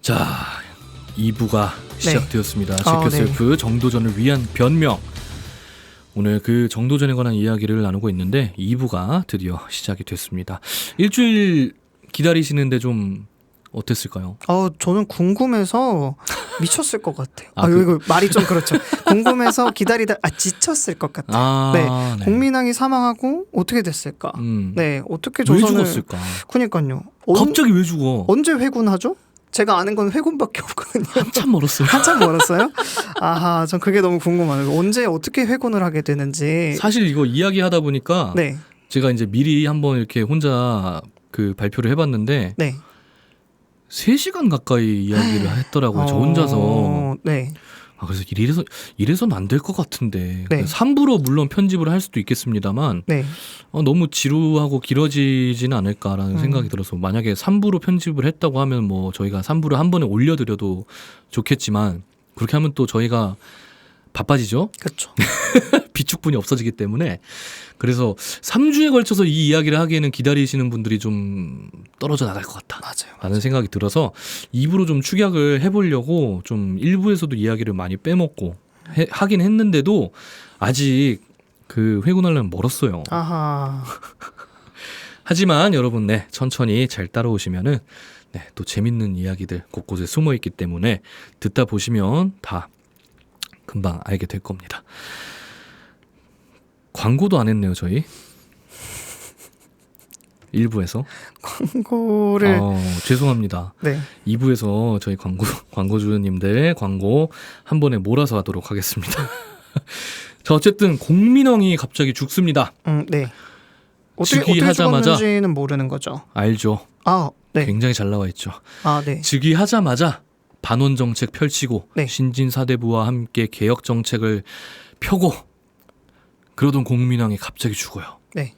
자, 2부가 시작되었습니다. 네. 체크셀프 정도전을 위한 변명. 오늘 그 정도전에 관한 이야기를 나누고 있는데 2부가 드디어 시작이 됐습니다. 일주일 기다리시는데 좀 어땠을까요? 저는 궁금해서 미쳤을 것 같아요. 그... 이거 말이 좀 그렇죠. 궁금해서 기다리다 지쳤을 것 같아요. 네. 국민왕이 사망하고 어떻게 됐을까? 네, 어떻게 조선을... 왜 죽었을까? 그니까요. 갑자기 왜 죽어? 언제 회군하죠? 제가 아는 건 회군밖에 없거든요. 한참 멀었어요. 한참 멀었어요? 아하, 전 그게 너무 궁금해요. 언제 어떻게 회군을 하게 되는지. 사실 이거 이야기하다 보니까 네. 제가 이제 미리 한번 이렇게 혼자 그 발표를 해봤는데 네. 3시간 가까이 이야기를 했더라고요. 저 혼자서. 네. 그래서 이래서는 안 될 것 같은데. 네. 3부로 물론 편집을 할 수도 있겠습니다만 네. 너무 지루하고 길어지지는 않을까라는 생각이 들어서 만약에 3부로 편집을 했다고 하면 뭐 저희가 3부를 한 번에 올려드려도 좋겠지만 그렇게 하면 또 저희가 바빠지죠. 그렇죠. 비축분이 없어지기 때문에 그래서 3주에 걸쳐서 이 이야기를 하기에는 기다리시는 분들이 좀 떨어져 나갈 것 같다. 맞아요. 라는 생각이 들어서 2부로 좀 축약을 해보려고 좀 1부에서도 이야기를 많이 빼먹고 하긴 했는데도 아직 그 회군하려면 멀었어요. 아하. 하지만 여러분 천천히 잘 따라오시면은 또 재밌는 이야기들 곳곳에 숨어 있기 때문에 듣다 보시면 다 금방 알게 될 겁니다. 광고도 안 했네요, 저희. 1부에서. 광고를. 죄송합니다. 네. 2부에서 저희 광고주님들 광고 한 번에 몰아서 하도록 하겠습니다. 자, 어쨌든 공민왕이 갑자기 죽습니다. 네. 어떻게 죽었는지는 모르는 거죠. 알죠. 네. 굉장히 잘 나와 있죠. 네. 즉위하자마자 반원 정책 펼치고 네. 신진 사대부와 함께 개혁 정책을 펴고 그러던 공민왕이 갑자기 죽어요. 네.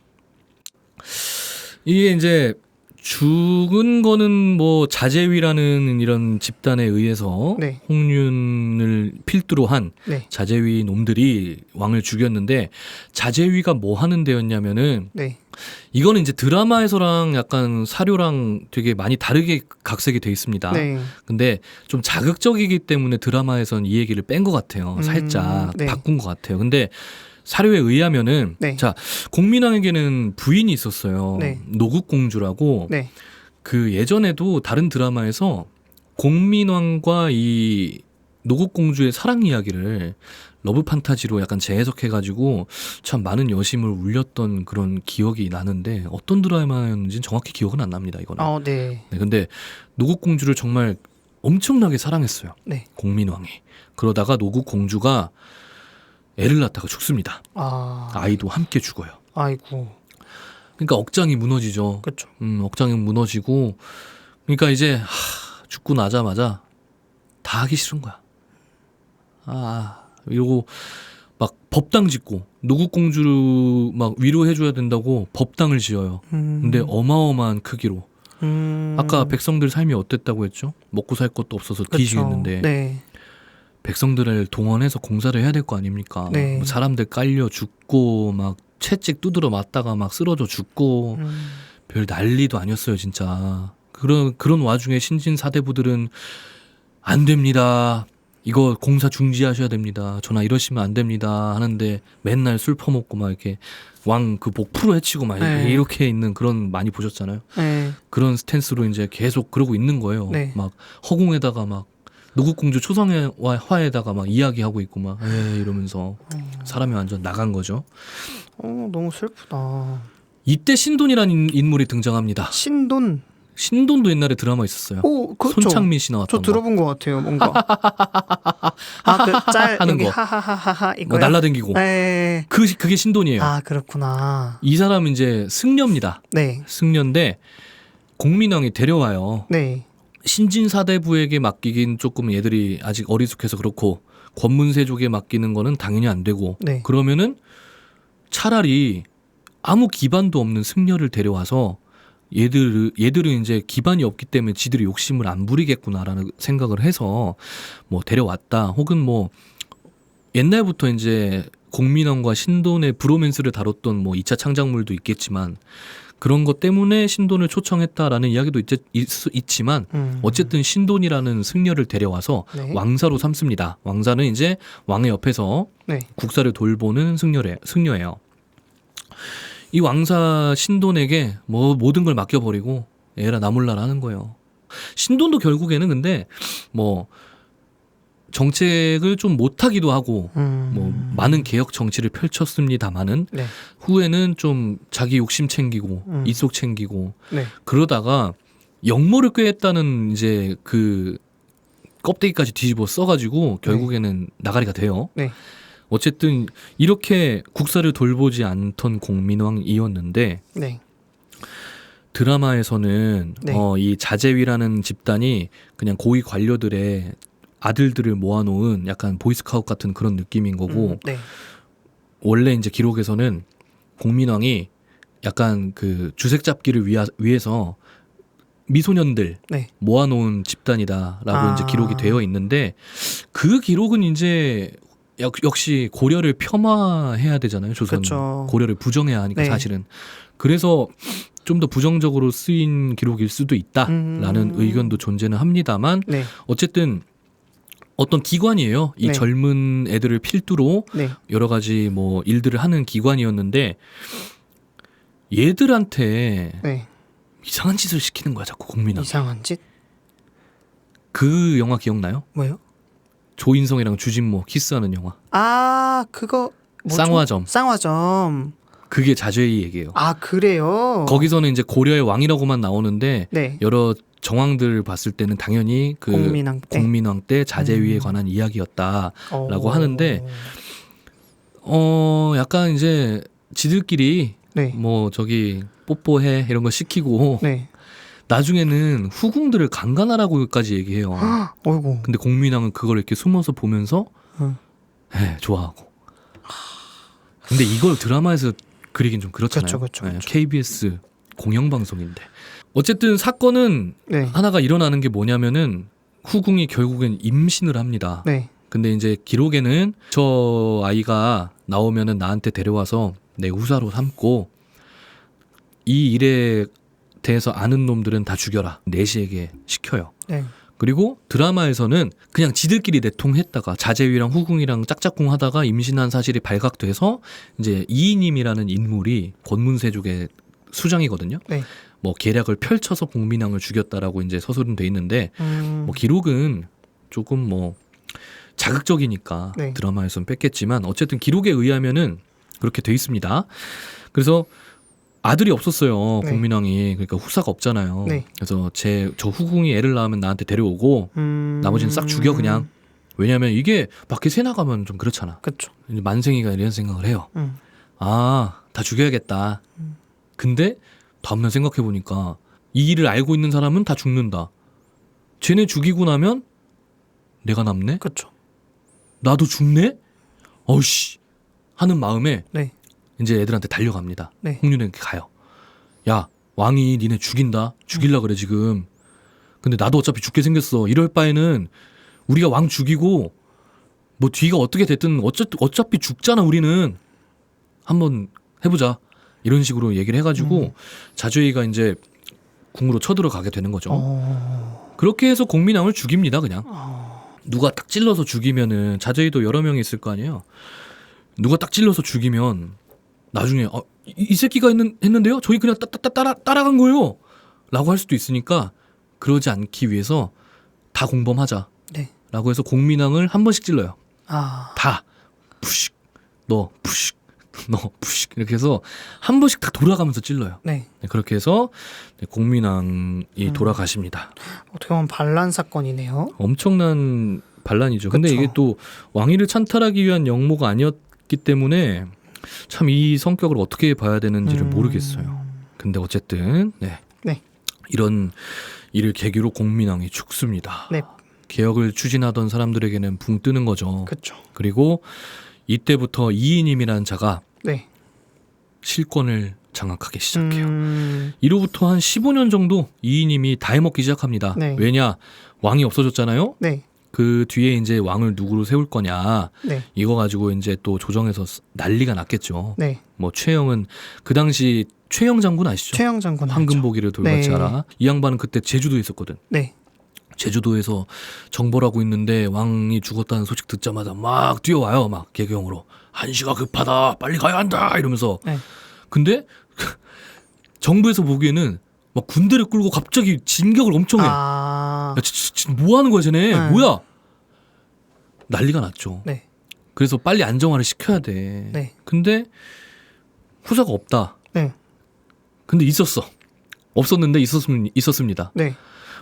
이게 이제 죽은 거는 뭐 자재위라는 이런 집단에 의해서 네. 홍윤을 필두로 한 네. 자재위 놈들이 왕을 죽였는데 자재위가 뭐 하는 데였냐면은 네. 이거는 이제 드라마에서랑 약간 사료랑 되게 많이 다르게 각색이 돼 있습니다. 네. 근데 좀 자극적이기 때문에 드라마에선 이 얘기를 뺀 것 같아요. 살짝 네. 바꾼 것 같아요. 근데 사료에 의하면은 네. 자, 공민왕에게는 부인이 있었어요. 네. 노국공주라고. 네. 그 예전에도 다른 드라마에서 공민왕과 이 노국공주의 사랑 이야기를 러브 판타지로 약간 재해석해가지고 참 많은 여심을 울렸던 그런 기억이 나는데 어떤 드라마였는지는 정확히 기억은 안 납니다. 이거는. 네. 근데 노국공주를 정말 엄청나게 사랑했어요. 네. 공민왕이. 그러다가 노국공주가 애를 낳다가 죽습니다. 아이도 함께 죽어요. 아이고. 그러니까 억장이 무너지죠. 그렇죠. 억장이 무너지고 그러니까 이제 죽고 나자마자 다 하기 싫은 거야. 이러고 막 법당 짓고 노국공주를 막 위로해줘야 된다고 법당을 지어요. 근데 어마어마한 크기로. 아까 백성들 삶이 어땠다고 했죠? 먹고 살 것도 없어서 뒤지겠는데. 네. 백성들을 동원해서 공사를 해야 될 거 아닙니까? 네. 뭐 사람들 깔려 죽고 막 채찍 두드러 맞다가 막 쓰러져 죽고 별 난리도 아니었어요, 진짜. 그런 와중에 신진 사대부들은 안 됩니다. 이거 공사 중지하셔야 됩니다. 전화 이러시면 안 됩니다. 하는데 맨날 술 퍼먹고 막 이렇게 왕 그 목 풀어 헤치고 막 이렇게 있는 그런 많이 보셨잖아요. 네. 그런 스탠스로 이제 계속 그러고 있는 거예요. 네. 막 허공에다가 막 노국공주 초상화에다가 막 이야기하고 있고 막 이러면서 사람이 완전 나간 거죠. 너무 슬프다. 이때 신돈이라는 인물이 등장합니다. 신돈도 옛날에 드라마 있었어요. 그렇죠. 손창민 씨 나왔던 저 들어본 것 같아요, 뭔가. 그 짤 하는 여기 거. 하하하하 이거. 날라댕기고. 네. 그게 신돈이에요. 그렇구나. 이 사람은 이제 승려입니다. 네. 승려인데 공민왕이 데려와요. 네. 신진 사대부에게 맡기긴 조금 얘들이 아직 어리숙해서 그렇고 권문세족에 맡기는 거는 당연히 안 되고 네. 그러면은 차라리 아무 기반도 없는 승려를 데려와서 얘들은 이제 기반이 없기 때문에 지들이 욕심을 안 부리겠구나라는 생각을 해서 뭐 데려왔다. 혹은 뭐 옛날부터 이제 공민왕과 신돈의 브로맨스를 다뤘던 뭐 2차 창작물도 있겠지만 그런 것 때문에 신돈을 초청했다라는 이야기도 있지만 어쨌든 신돈이라는 승려를 데려와서 네. 왕사로 삼습니다. 왕사는 이제 왕의 옆에서 네. 국사를 돌보는 승려예요. 이 왕사 신돈에게 뭐 모든 걸 맡겨버리고 에라 나몰라라 하는 거예요. 신돈도 결국에는 근데 뭐 정책을 좀 못하기도 하고 뭐 많은 개혁 정치를 펼쳤습니다마는 네. 후에는 좀 자기 욕심 챙기고 이속 챙기고 네. 그러다가 역모를 꾀했다는 이제 그 껍데기까지 뒤집어 써가지고 결국에는 나가리가 돼요. 네. 어쨌든 이렇게 국사를 돌보지 않던 공민왕이었는데 네. 드라마에서는 네. 이 자제위라는 집단이 그냥 고위 관료들의 아들들을 모아놓은 약간 보이스카우트 같은 그런 느낌인 거고 네. 원래 이제 기록에서는 공민왕이 약간 그 주색 잡기를 위해서 미소년들 네. 모아놓은 집단이다라고 이제 기록이 되어 있는데 그 기록은 이제 역시 고려를 폄하해야 되잖아요. 조선은 그쵸. 고려를 부정해야 하니까 네. 사실은 그래서 좀 더 부정적으로 쓰인 기록일 수도 있다라는 의견도 존재는 합니다만 네. 어쨌든 어떤 기관이에요. 이 네. 젊은 애들을 필두로 네. 여러 가지 뭐 일들을 하는 기관이었는데 얘들한테 네. 이상한 짓을 시키는 거야 자꾸 공민왕. 이상한 짓? 그 영화 기억나요? 뭐요? 조인성이랑 주진모 키스하는 영화. 아, 그거 뭐죠? 쌍화점. 쌍화점. 그게 자제위 얘기예요. 아, 그래요? 거기서는 이제 고려의 왕이라고만 나오는데 네. 여러 정황들 봤을 때는 당연히 그 공민왕 때 자제위에 관한 이야기였다라고 하는데 약간 이제 지들끼리 네. 뭐 저기 뽀뽀해 이런 거 시키고 네. 나중에는 후궁들을 강간하라고까지 얘기해요. 어이구. 근데 공민왕은 그걸 이렇게 숨어서 보면서 좋아하고. 근데 이걸 드라마에서 그리긴 좀 그렇잖아요. 그쵸. KBS 공영방송인데. 어쨌든 사건은 네. 하나가 일어나는 게 뭐냐면은 후궁이 결국엔 임신을 합니다. 네. 근데 이제 기록에는 저 아이가 나오면은 나한테 데려와서 내 후사로 삼고 이 일에 대해서 아는 놈들은 다 죽여라. 내시에게 시켜요. 네. 그리고 드라마에서는 그냥 지들끼리 내통했다가 자제위랑 후궁이랑 짝짝꿍 하다가 임신한 사실이 발각돼서 이제 이인임이라는 인물이 권문세족의 수장이거든요. 네. 뭐 계략을 펼쳐서 공민왕을 죽였다라고 이제 서술은 돼 있는데 뭐 기록은 조금 뭐 자극적이니까 네. 드라마에서는 뺐겠지만 어쨌든 기록에 의하면은 그렇게 돼 있습니다. 그래서 아들이 없었어요. 네. 공민왕이. 그러니까 후사가 없잖아요. 네. 그래서 저 후궁이 애를 낳으면 나한테 데려오고 나머지는 싹 죽여 그냥. 왜냐하면 이게 밖에 새 나가면 좀 그렇잖아. 그렇죠. 만생이가 이런 생각을 해요. 아, 다 죽여야겠다. 근데 다음날 생각해 보니까 이 일을 알고 있는 사람은 다 죽는다. 쟤네 죽이고 나면 내가 남네? 그렇죠. 나도 죽네? 어이씨 하는 마음에 네. 이제 애들한테 달려갑니다. 네. 홍윤에게 가요. 야, 왕이 니네 죽인다. 죽일라 그래 지금. 근데 나도 어차피 죽게 생겼어. 이럴 바에는 우리가 왕 죽이고 뭐 뒤가 어떻게 됐든 어차피 죽잖아 우리는. 한번 해보자. 이런 식으로 얘기를 해가지고 자주이가 이제 궁으로 쳐들어가게 되는 거죠. 그렇게 해서 공민왕을 죽입니다 그냥. 누가 딱 찔러서 죽이면은 자제위도 여러 명이 있을 거 아니에요. 누가 딱 찔러서 죽이면 나중에 이 새끼가 했는데요? 저희 그냥 따라간 거예요. 라고 할 수도 있으니까 그러지 않기 위해서 다 공범하자. 네. 라고 해서 공민왕을 한 번씩 찔러요. 다 푸식 너 푸식 너 푸식 이렇게 해서 한 번씩 다 돌아가면서 찔러요. 네. 그렇게 해서 공민왕이 돌아가십니다. 어떻게 보면 반란 사건이네요. 엄청난 반란이죠. 근데 그쵸. 이게 또 왕위를 찬탈하기 위한 영모가 아니었기 때문에 참 이 성격을 어떻게 봐야 되는지를 모르겠어요. 근데 어쨌든 네. 이런 일을 계기로 공민왕이 죽습니다. 네. 개혁을 추진하던 사람들에게는 붕 뜨는 거죠. 그렇죠. 그리고 이때부터 이인임이라는 자가 네. 실권을 장악하기 시작해요. 이로부터 한 15년 정도 이인임이 다 해먹기 시작합니다. 네. 왜냐? 왕이 없어졌잖아요. 네. 그 뒤에 이제 왕을 누구로 세울 거냐 네. 이거 가지고 이제 또 조정에서 난리가 났겠죠. 네. 뭐 최영은 그 당시 최영 장군 아시죠? 최영 장군 황금보기를 돌같이 네. 알아. 이 양반은 그때 제주도에 있었거든. 네. 제주도에서 정벌 하고 있는데 왕이 죽었다는 소식 듣자마자 막 뛰어와요. 막 개경으로 한시가 급하다, 빨리 가야 한다 이러면서. 네. 근데 정부에서 보기에는 막 군대를 끌고 갑자기 진격을 엄청 해. 야, 뭐 하는 거야, 쟤네? 네. 뭐야? 난리가 났죠. 네. 그래서 빨리 안정화를 시켜야 돼. 네. 근데 후사가 없다. 네. 근데 있었어. 없었는데 있었습니다. 네.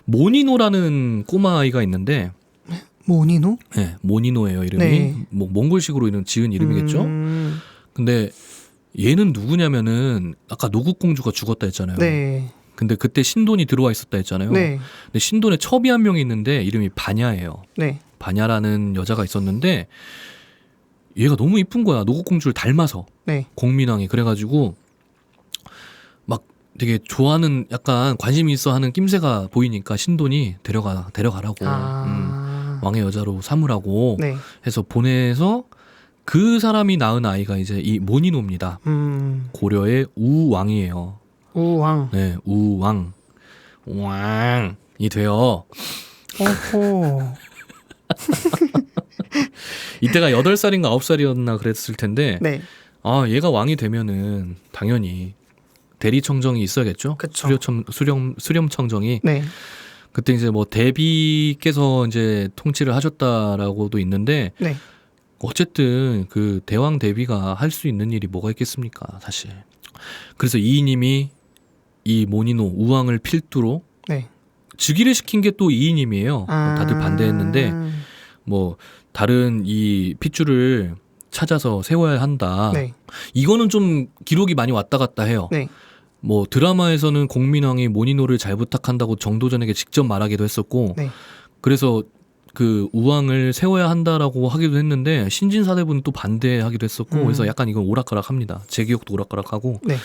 모니노라는 꼬마 아이가 있는데, 모니노? 네, 모니노예요 이름이. 네. 뭐 몽골식으로 지은 이름이겠죠. 근데 얘는 누구냐면은 아까 노국공주가 죽었다 했잖아요. 네. 근데 그때 신돈이 들어와 있었다 했잖아요. 네. 근데 신돈에 첩이 한 명이 있는데 이름이 바냐예요. 네. 바냐라는 여자가 있었는데 얘가 너무 이쁜 거야. 노국공주를 닮아서. 네. 공민왕이. 그래가지고 막 되게 좋아하는, 약간 관심이 있어 하는 낌새가 보이니까 신돈이 데려가라고. 왕의 여자로 삼으라고 네. 해서 보내서 그 사람이 낳은 아이가 이제 이 모니노입니다. 고려의 우왕이에요. 우왕. 네, 우왕. 왕이 돼요. 오호. 이때가 8살인가 9살이었나 그랬을 텐데, 네. 아, 얘가 왕이 되면은 당연히 대리청정이 있어야겠죠. 그쵸. 수렴청정이. 네. 그때 이제 뭐 대비께서 이제 통치를 하셨다라고도 있는데, 네. 어쨌든 그 대왕 대비가 할 수 있는 일이 뭐가 있겠습니까, 사실. 그래서 이이님이 이 모니노 우왕을 필두로 네. 즉위를 시킨 게 또 이이님이에요. 다들 반대했는데 뭐 다른 이 핏줄을 찾아서 세워야 한다. 네. 이거는 좀 기록이 많이 왔다 갔다 해요. 네. 뭐 드라마에서는 공민왕이 모니노를 잘 부탁한다고 정도전에게 직접 말하기도 했었고, 네. 그래서 그 우왕을 세워야 한다라고 하기도 했는데 신진사대부는 또 반대하기도 했었고, 그래서 약간 이건 오락가락합니다. 제 기억도 오락가락하고. 네.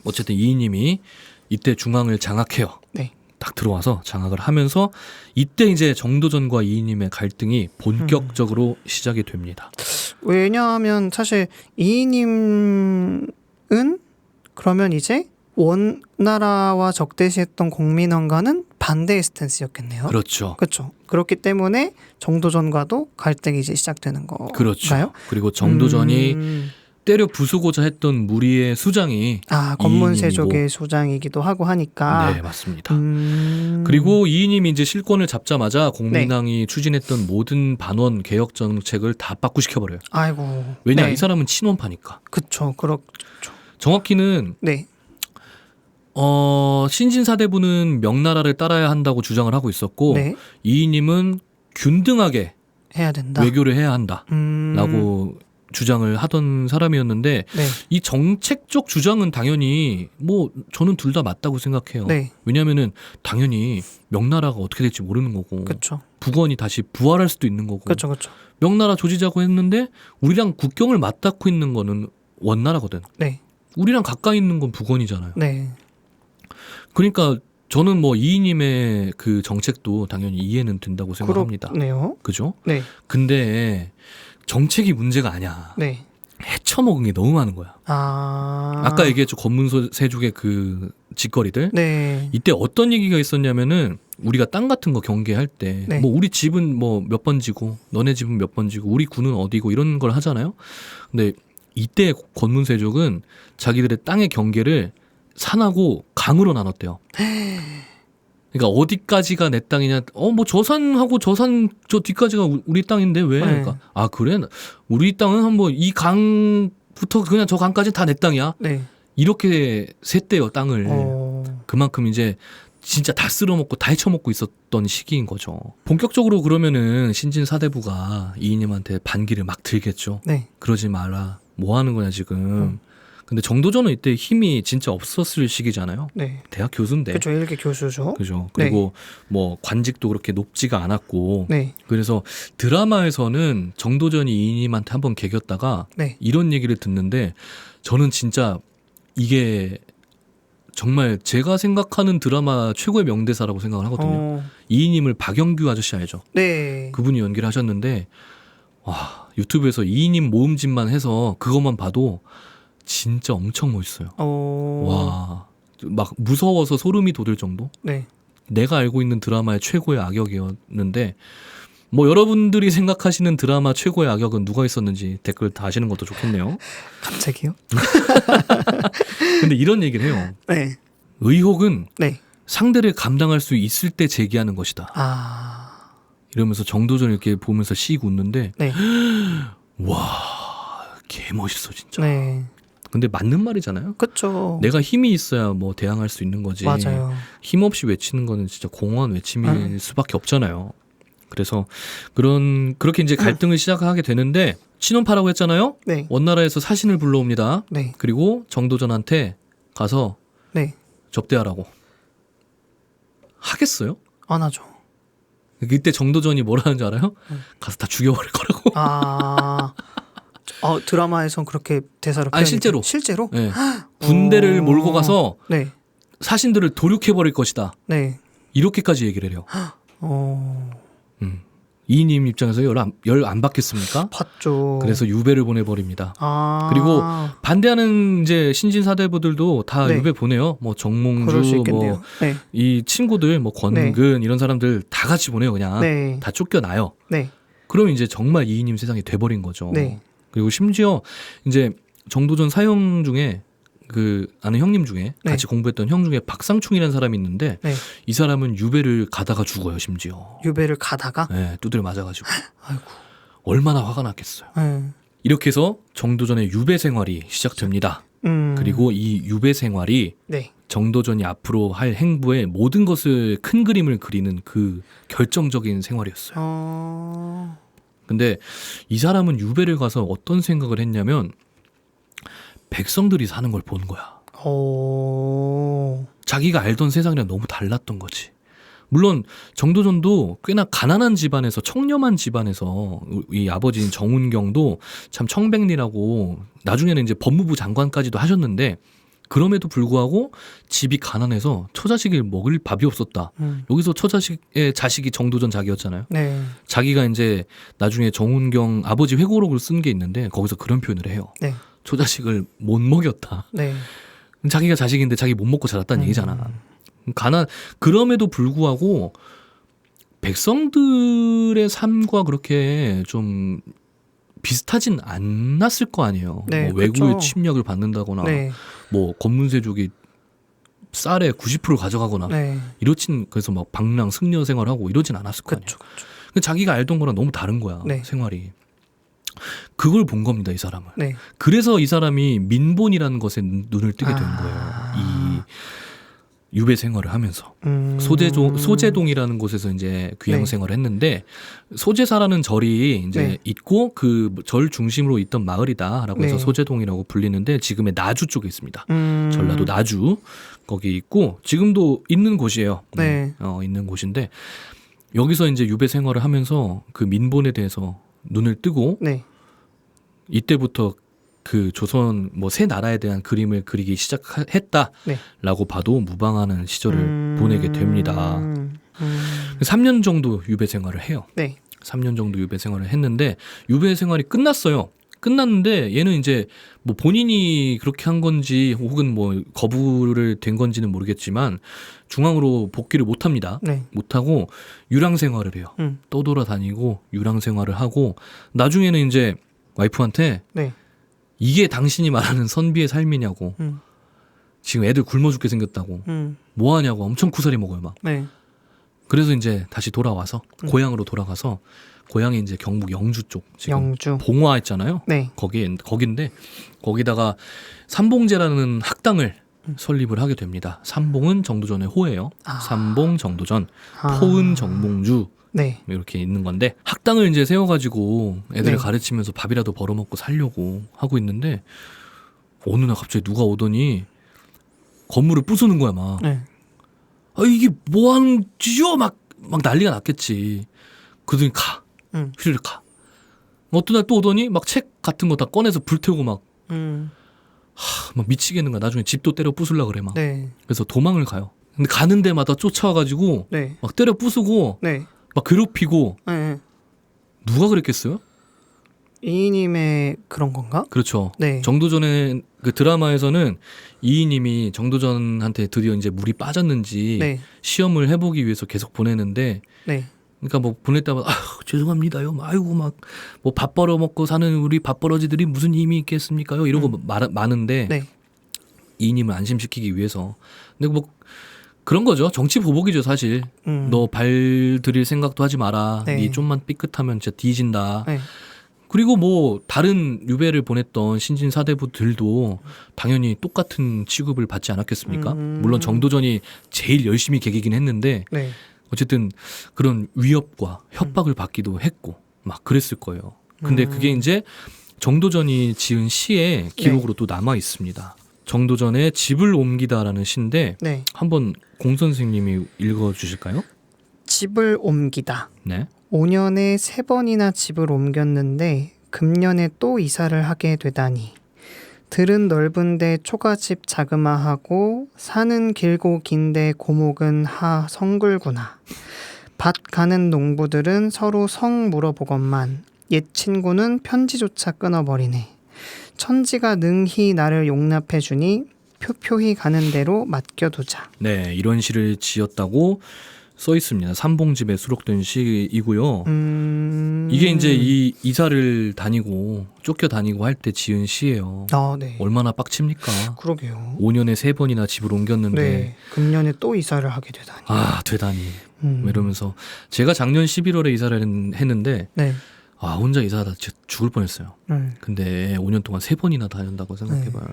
어쨌든 이이님이 이때 중앙을 장악해요. 네. 딱 들어와서 장악을 하면서 이때 이제 정도전과 이이님의 갈등이 본격적으로 시작이 됩니다. 왜냐하면 사실 이님은 그러면 이제 원나라와 적대시했던 공민왕과는 반대의 스탠스였겠네요. 그렇죠. 그렇죠. 그렇기 때문에 정도전과도 갈등이 이제 시작되는 거가요? 그렇죠. 그리고 정도전이 때려 부수고자 했던 무리의 수장이 건문세족의 수장이기도 하고 하니까. 네, 맞습니다. 그리고 이이님이 이제 실권을 잡자마자 공민왕이 추진했던 모든 반원 개혁 정책을 다 빠꾸시켜버려요. 아이고. 왜냐, 이 사람은 친원파니까. 그렇죠. 그렇죠. 정확히는 네. 신진사대부는 명나라를 따라야 한다고 주장을 하고 있었고, 네. 이이님은 균등하게 해야 된다. 외교를 해야 한다라고 주장을 하던 사람이었는데, 네. 이 정책적 주장은 당연히 뭐 저는 둘 다 맞다고 생각해요. 네. 왜냐하면은 당연히 명나라가 어떻게 될지 모르는 거고, 그렇죠. 북원이 다시 부활할 수도 있는 거고, 그렇죠. 그렇죠. 명나라 조지자고 했는데 우리랑 국경을 맞닿고 있는 거는 원나라거든. 네. 우리랑 가까이 있는 건 북원이잖아요. 네. 그러니까 저는 뭐 이이님의 그 정책도 당연히 이해는 된다고 생각합니다. 그렇네요. 그죠? 네. 근데 정책이 문제가 아니야. 네. 헤쳐먹은 게 너무 많은 거야. 아까 얘기했죠. 권문세족의 그 짓거리들. 네. 이때 어떤 얘기가 있었냐면은 우리가 땅 같은 거 경계할 때 네. 뭐 우리 집은 뭐 몇 번 지고 너네 집은 몇 번 지고 우리 군은 어디고 이런 걸 하잖아요. 근데 이때 권문세족은 자기들의 땅의 경계를 산하고 강으로 나눴대요. 그러니까 어디까지가 내 땅이냐? 뭐 저 산하고 저 산 저 뒤까지가 우리 땅인데 왜? 그러니까 그래? 우리 땅은 한번 이 강부터 그냥 저 강까지 다 내 땅이야. 네. 이렇게 샜대요 땅을. 그만큼 이제 진짜 다 쓸어먹고 다 헤쳐먹고 있었던 시기인 거죠. 본격적으로 그러면은 신진사대부가 이이님한테 반기를 막 들겠죠. 네. 그러지 마라. 뭐 하는 거냐 지금. 근데 정도전은 이때 힘이 진짜 없었을 시기잖아요. 네. 대학 교수인데. 그렇죠. 일개 교수죠. 그죠. 그리고 네. 뭐 관직도 그렇게 높지가 않았고. 네. 그래서 드라마에서는 정도전이 이이님한테 한번 개겼다가 네. 이런 얘기를 듣는데 저는 진짜 이게 정말 제가 생각하는 드라마 최고의 명대사라고 생각을 하거든요. 이인임을 박영규 아저씨 알죠? 네. 그분이 연기를 하셨는데 와, 유튜브에서 이인임 모음집만 해서 그것만 봐도 진짜 엄청 멋있어요. 와, 막 무서워서 소름이 돋을 정도? 네. 내가 알고 있는 드라마의 최고의 악역이었는데 뭐 여러분들이 생각하시는 드라마 최고의 악역은 누가 있었는지 댓글 다시는 것도 좋겠네요. 갑자기요? 근데 이런 얘기를 해요. 네. 의혹은 네. 상대를 감당할 수 있을 때 제기하는 것이다. 이러면서 정도전 이렇게 보면서 씩 웃는데 네. 와, 개 멋있어 진짜. 네. 근데 맞는 말이잖아요. 그렇죠. 내가 힘이 있어야 뭐 대항할 수 있는 거지. 맞아요. 힘 없이 외치는 거는 진짜 공허한 외침일 수밖에 없잖아요. 그래서 그렇게 이제 갈등을 시작하게 되는데 친원파라고 했잖아요. 네. 원나라에서 사신을 불러옵니다. 네. 그리고 정도전한테 가서 네. 접대하라고. 하겠어요? 안 하죠. 그때 정도전이 뭐라는 줄 알아요? 가서 다 죽여버릴 거라고. 드라마에선 그렇게 대사로 표현이 실제로. 실제로? 네. 군대를 몰고 가서 네. 사신들을 도륙해버릴 것이다. 네. 이렇게까지 얘기를 해요. 이님 입장에서 열 안 받겠습니까? 받죠. 그래서 유배를 보내버립니다. 그리고 반대하는 이제 신진 사대부들도 다 네. 유배 보내요. 뭐 정몽주, 뭐 이 친구들, 뭐 권근 이런 사람들 다 같이 보내요. 그냥 다 쫓겨나요. 네. 그러면 이제 정말 이인님 세상이 돼버린 거죠. 네. 그리고 심지어 이제 정도전 사형 중에 그 아는 형님 중에 같이 공부했던 형 중에 박상충이라는 사람이 있는데 이 사람은 유배를 가다가 죽어요. 심지어 유배를 가다가 두드려 맞아가지고 아이고. 얼마나 화가 났겠어요. 이렇게 해서 정도전의 유배 생활이 시작됩니다. 그리고 이 유배 생활이 정도전이 앞으로 할 행보의 모든 것을 큰 그림을 그리는 그 결정적인 생활이었어요. 근데 이 사람은 유배를 가서 어떤 생각을 했냐면 백성들이 사는 걸 본 거야. 자기가 알던 세상이랑 너무 달랐던 거지. 물론 정도전도 꽤나 가난한 집안에서 청렴한 집안에서 이 아버지인 정운경도 참 청백리라고 나중에는 이제 법무부 장관까지도 하셨는데 그럼에도 불구하고 집이 가난해서 처자식을 먹을 밥이 없었다. 여기서 처자식의 자식이 정도전 자기였잖아요. 자기가 이제 나중에 정운경 아버지 회고록을 쓴 게 있는데 거기서 그런 표현을 해요. 처자식을 못 먹였다. 자기가 자식인데 자기 못 먹고 자랐다는 얘기잖아. 그럼에도 불구하고 백성들의 삶과 그렇게 좀 비슷하진 않았을 거 아니에요. 뭐 외국의 침략을 받는다거나 뭐 권문세족이 쌀의 90% 가져가거나 이렇진 그래서 막 방랑 승려 생활하고 이러진 않았을 거 아니에요. 자기가 알던 거랑 너무 다른 거야. 생활이. 그걸 본 겁니다, 이 사람은. 그래서 이 사람이 민본이라는 것에 눈을 뜨게 된 거예요. 이 유배 생활을 하면서 소재동이라는 곳에서 이제 귀양 생활을 했는데 소재사라는 절이 이제 있고 그 절 중심으로 있던 마을이다라고 해서 소재동이라고 불리는데 지금의 나주 쪽에 있습니다. 전라도 나주 거기 있고 지금도 있는 곳이에요. 있는 곳인데 여기서 이제 유배 생활을 하면서 그 민본에 대해서 눈을 뜨고 이때부터 그 조선 뭐 새 나라에 대한 그림을 그리기 시작했다라고 봐도 무방하는 시절을 보내게 됩니다. 3년 정도 유배 생활을 해요. 3년 정도 유배 생활을 했는데 유배 생활이 끝났어요. 끝났는데 얘는 이제 뭐 본인이 그렇게 한 건지 혹은 뭐 거부를 된 건지는 모르겠지만 중앙으로 복귀를 못 합니다. 못 하고 유랑 생활을 해요. 떠돌아다니고 유랑 생활을 하고 나중에는 이제 와이프한테 이게 당신이 말하는 선비의 삶이냐고 지금 애들 굶어 죽게 생겼다고 뭐 하냐고 엄청 쿠사리 먹어요 막. 그래서 이제 다시 돌아와서 고향으로 돌아가서 고향이 이제 경북 영주 쪽 지금 영주. 봉화 있잖아요. 거긴데 거기다가 삼봉제라는 학당을 설립을 하게 됩니다. 삼봉은 정도전의 호예요. 삼봉 정도전, 포은 정봉주 이렇게 있는 건데 학당을 이제 세워가지고 애들을 가르치면서 밥이라도 벌어먹고 살려고 하고 있는데 어느 날 갑자기 누가 오더니 건물을 부수는 거야 막. 이게 뭐 하는 짓이요? 막 난리가 났겠지. 그러더니 가. 휘리릭 가. 어떤 날 또 오더니 막 책 같은 거 다 꺼내서 불태우고 막 막 미치겠는 거야. 나중에 집도 때려 부술라 그래 막. 네. 그래서 도망을 가요. 근데 가는 데마다 쫓아와가지고 네. 막 때려 부수고 네. 막 괴롭히고. 네. 누가 그랬겠어요? 이인님의 그런 건가? 그렇죠. 네. 정도전의 그 드라마에서는 이인님이 정도전한테 드디어 이제 물이 빠졌는지 네. 시험을 해보기 위해서 계속 보내는데, 네. 그러니까 뭐 보낼 때마다 죄송합니다요. 아이고 막 뭐 밥 벌어 먹고 사는 우리 밥벌어지들이 무슨 힘이 있겠습니까요? 이러고 많은데 네. 이인님을 안심시키기 위해서. 근데 뭐 그런 거죠. 정치 보복이죠 사실. 너 발 들일 생각도 하지 마라. 네. 네 좀만 삐끗하면 진짜 뒤진다. 네. 그리고 뭐 다른 유배를 보냈던 신진 사대부들도 당연히 똑같은 취급을 받지 않았겠습니까? 물론 정도전이 제일 열심히 개기긴 했는데 네. 어쨌든 그런 위협과 협박을 받기도 했고 막 그랬을 거예요. 근데 그게 이제 정도전이 지은 시에 기록으로 또 남아 있습니다. 정도전의 집을 옮기다라는 시인데 네. 한번 공 선생님이 읽어 주실까요? 집을 옮기다. 네. 5년에 3번이나 집을 옮겼는데 금년에 또 이사를 하게 되다니. 들은 넓은데 초가집 자그마하고 산은 길고 긴데 고목은 하 성글구나. 밭 가는 농부들은 서로 성 물어보건만 옛 친구는 편지조차 끊어버리네. 천지가 능히 나를 용납해주니 표표히 가는 대로 맡겨두자. 네, 이런 시를 지었다고 써 있습니다. 삼봉집에 수록된 시이고요. 이게 이제 이 이사를 다니고 쫓겨 다니고 할 때 지은 시예요. 네. 얼마나 빡칩니까? 그러게요. 5년에 3번이나 집을 옮겼는데 네. 금년에 또 이사를 하게 되다니. 되다니. 이러면서 제가 작년 11월에 이사를 했는데 네. 혼자 이사하다 진짜 죽을 뻔했어요. 근데 5년 동안 3번이나 다닌다고 생각해봐요.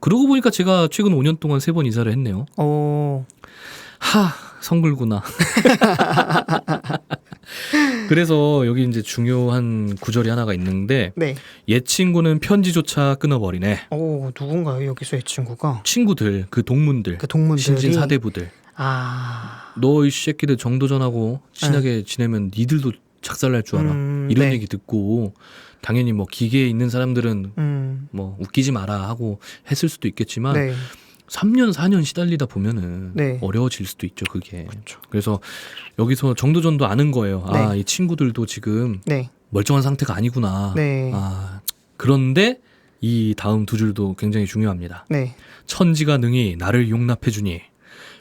그러고 보니까 제가 최근 5년 동안 3번 이사를 했네요. 성글구나. 그래서 여기 이제 중요한 구절이 하나가 있는데 네. 옛 친구는 편지조차 끊어버리네. 누군가요? 여기서 옛 친구가? 친구들, 그 동문들, 그 동문들이? 신진 사대부들. 너 이 새끼들 정도전하고 친하게 지내면 니들도 작살날 줄 알아. 이런 얘기 듣고 당연히 뭐 기계에 있는 사람들은 뭐 웃기지 마라 하고 했을 수도 있겠지만 3년 4년 시달리다 보면은 어려워질 수도 있죠 그게. 그렇죠. 그래서 여기서 정도전도 아는 거예요. 이 친구들도 지금 멀쩡한 상태가 아니구나. 그런데 이 다음 두 줄도 굉장히 중요합니다. 천지가 능히 나를 용납해주니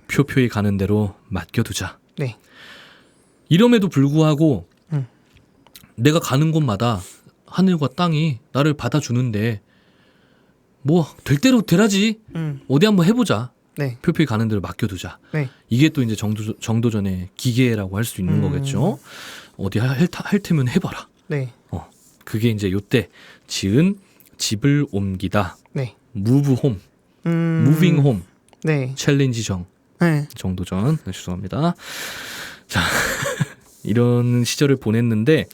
표표히 가는 대로 맡겨두자. 이럼에도 불구하고 내가 가는 곳마다 하늘과 땅이 나를 받아주는데 뭐 될 대로 되라지. 어디 한번 해보자. 표표히 가는 대로 맡겨두자. 이게 또 이제 정도전의 기계라고 할 수 있는 거겠죠. 어디 할 테면 해봐라. 그게 이제 요때 지은 집을 옮기다. move home, moving home, 챌린지 정도전. 죄송합니다. 자, 이런 시절을 보냈는데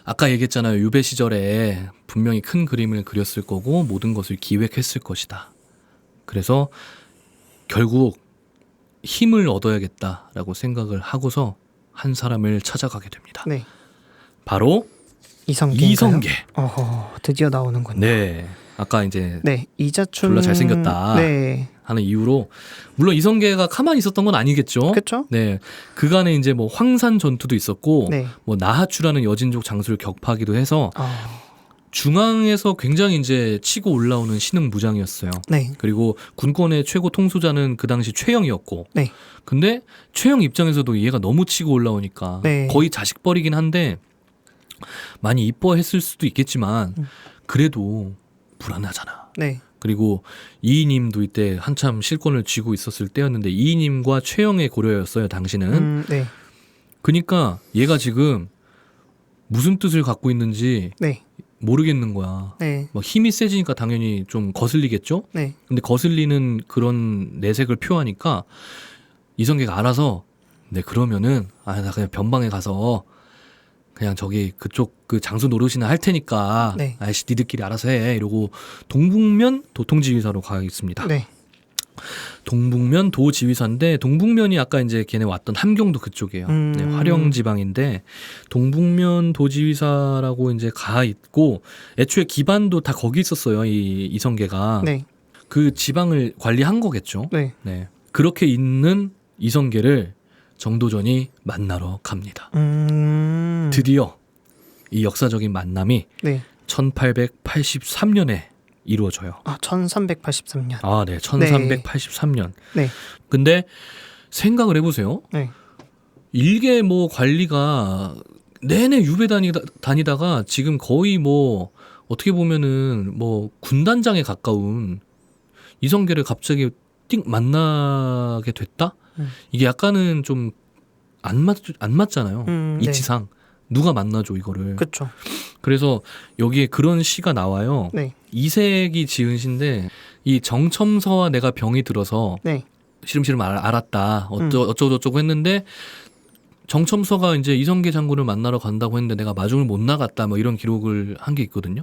아까 얘기했잖아요. 유배 시절에 분명히 큰 그림을 그렸을 거고 모든 것을 기획했을 것이다. 그래서 결국 힘을 얻어야겠다라고 생각을 하고서 한 사람을 찾아가게 됩니다. 바로 이성계. 드디어 나오는군요. 네. 아까 이제 이자춘 졸라 잘생겼다 하는 이유로 물론 이성계가 가만히 있었던 건 아니겠죠. 그렇죠. 네, 그간에 이제 뭐 황산 전투도 있었고 뭐 나하추라는 여진족 장수를 격파하기도 해서 중앙에서 굉장히 이제 치고 올라오는 신흥 무장이었어요. 그리고 군권의 최고 통수자는 그 당시 최영이었고. 근데 최영 입장에서도 얘가 너무 치고 올라오니까 거의 자식벌이긴 한데 많이 이뻐했을 수도 있겠지만 그래도 불안하잖아. 그리고 이인님도 이때 한참 실권을 쥐고 있었을 때였는데 이인님과 최영의 고려였어요 당시는. 그러니까 얘가 지금 무슨 뜻을 갖고 있는지 모르겠는 거야. 막 힘이 세지니까 당연히 좀 거슬리겠죠. 근데 거슬리는 그런 내색을 표하니까 이성계가 알아서 그러면은 나 그냥 변방에 가서 그냥 저기 그쪽 그 장수 노릇이나 할 테니까 아이씨 니들끼리 알아서 해 이러고 동북면 도통지휘사로 가겠습니다. 동북면 도지휘사인데 동북면이 아까 이제 걔네 왔던 함경도 그쪽이에요. 네, 화령 지방인데 동북면 도지휘사라고 이제 가 있고 애초에 기반도 다 거기 있었어요. 이 이성계가. 네. 그 지방을 관리한 거겠죠. 네. 네. 그렇게 있는 이성계를 정도전이 만나러 갑니다. 드디어 이 역사적인 만남이 네. 1883년에 이루어져요. 1383년. 아, 네. 1383년. 네. 근데 생각을 해보세요. 네. 일개 뭐 관리가 내내 유배 다니다가 지금 거의 뭐 어떻게 보면은 뭐 군단장에 가까운 이성계를 갑자기 띵 만나게 됐다? 이게 약간은 좀 안 맞잖아요. 이치상. 네. 누가 만나죠, 이거를. 그렇죠. 그래서 여기에 그런 시가 나와요. 네. 이색이 지은 시인데 이 정첨서와 내가 병이 들어서 네. 시름시름 알았다. 어쩌고저쩌고 했는데 정첨서가 이제 이성계 장군을 만나러 간다고 했는데 내가 마중을 못 나갔다. 뭐 이런 기록을 한 게 있거든요.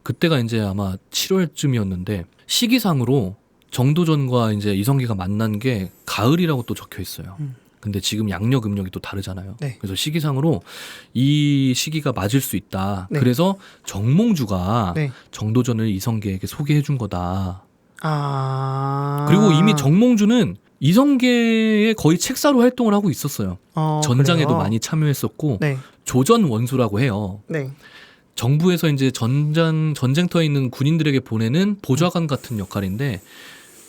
그때가 이제 아마 7월쯤이었는데 시기상으로 정도전과 이제 이성계가 만난 게 가을이라고 또 적혀 있어요. 근데 지금 양력 음력이 또 다르잖아요. 네. 그래서 시기상으로 이 시기가 맞을 수 있다. 네. 그래서 정몽주가 네. 정도전을 이성계에게 소개해 준 거다. 아. 그리고 이미 정몽주는 이성계의 거의 책사로 활동을 하고 있었어요. 전장에도 그래요? 많이 참여했었고 네. 조전 원수라고 해요. 네. 정부에서 이제 전쟁터에 있는 군인들에게 보내는 보좌관 같은 역할인데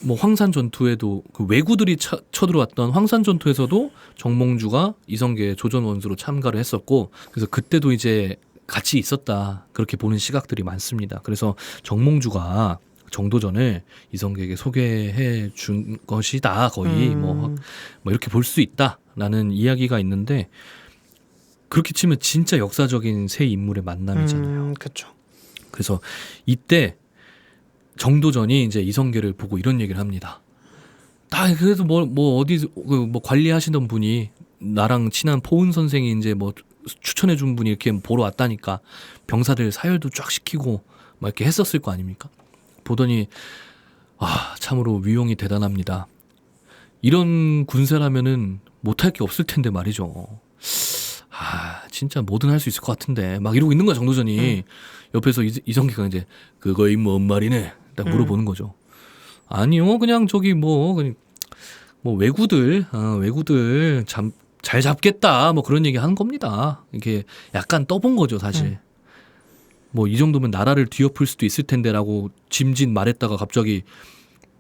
뭐 황산 전투에도 그 왜구들이 쳐들어왔던 황산 전투에서도 정몽주가 이성계 조전 원수로 참가를 했었고 그래서 그때도 이제 같이 있었다 그렇게 보는 시각들이 많습니다. 그래서 정몽주가 정도전을 이성계에게 소개해 준 것이다 거의 뭐 이렇게 볼 수 있다라는 이야기가 있는데 그렇게 치면 진짜 역사적인 세 인물의 만남이잖아요. 그렇죠. 그래서 이때 정도전이 이제 이성계를 보고 이런 얘기를 합니다. 그래도 뭐 어디 뭐 관리하시던 분이 나랑 친한 포은 선생이 이제 뭐 추천해 준 분이 이렇게 보러 왔다니까 병사들 사열도 쫙 시키고 막 이렇게 했었을 거 아닙니까? 보더니 참으로 위용이 대단합니다. 이런 군세라면은 못할 게 없을 텐데 말이죠. 진짜 뭐든 할 수 있을 것 같은데 막 이러고 있는 거야 정도전이. 옆에서 이성계가 이제 그거이 뭔 말이네 딱 물어보는 거죠. 아니요 그냥 저기 뭐 왜구들 잘 잡겠다 뭐 그런 얘기 하는 겁니다. 이게 약간 떠본 거죠 사실. 뭐 이 정도면 나라를 뒤엎을 수도 있을 텐데라고 짐진 말했다가 갑자기